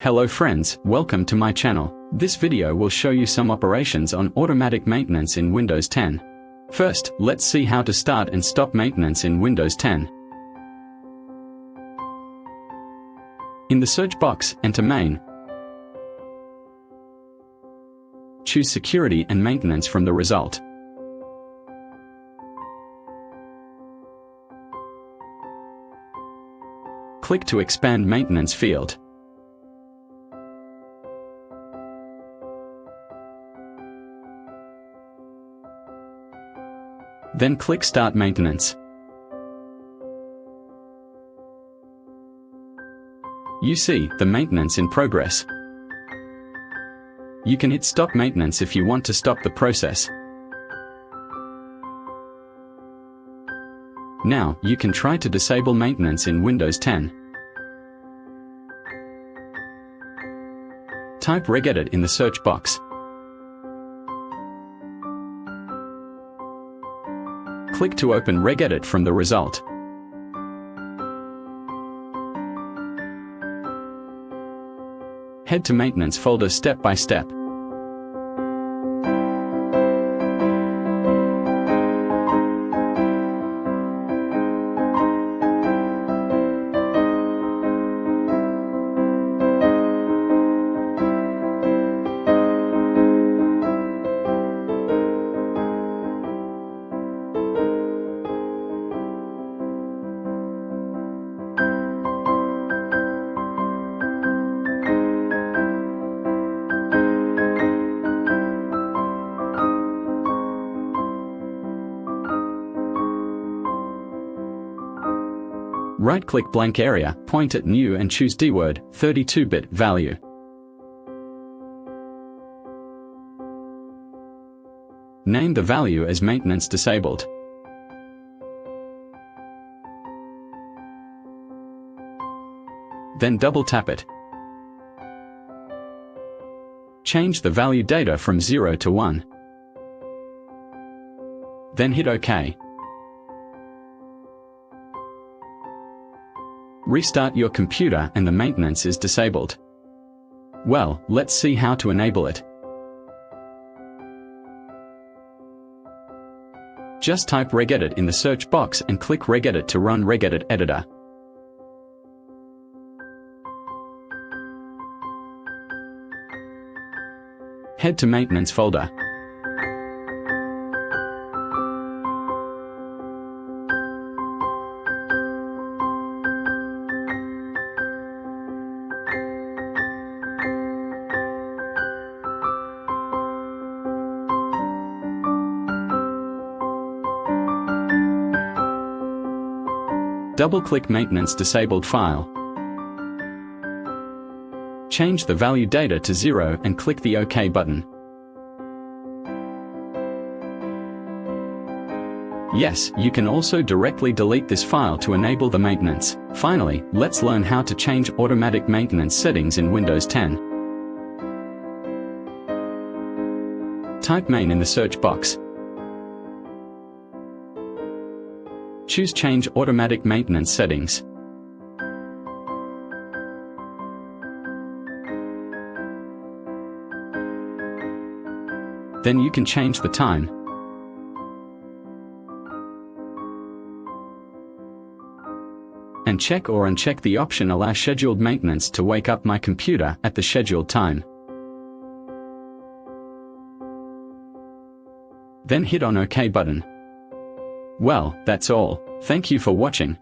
Hello friends, welcome to my channel. This video will show you some operations on automatic maintenance in Windows 10. First, let's see how to start and stop maintenance in Windows 10. In the search box, enter Main. Choose Security and Maintenance from the result. Click to expand Maintenance field. Then click Start Maintenance. You see the maintenance in progress. You can hit Stop Maintenance if you want to stop the process. Now, you can try to disable maintenance in Windows 10. Type regedit in the search box. Click to open regedit from the result. Head to Maintenance folder step by step. Right-click blank area, point at New and choose DWORD, 32-bit value. Name the value as Maintenance Disabled. Then double-tap it. Change the value data from 0 to 1. Then hit OK. Restart your computer and the maintenance is disabled. Well, let's see how to enable it. Just type regedit in the search box and click regedit to run regedit editor. Head to Maintenance folder. Double-click Maintenance Disabled file. Change the value data to 0 and click the OK button. Yes, you can also directly delete this file to enable the maintenance. Finally, let's learn how to change automatic maintenance settings in Windows 10. Type Main in the search box. Choose Change Automatic Maintenance Settings. Then you can change the time. And check or uncheck the option Allow Scheduled Maintenance to wake up my computer at the scheduled time. Then hit on OK button. Well, that's all. Thank you for watching.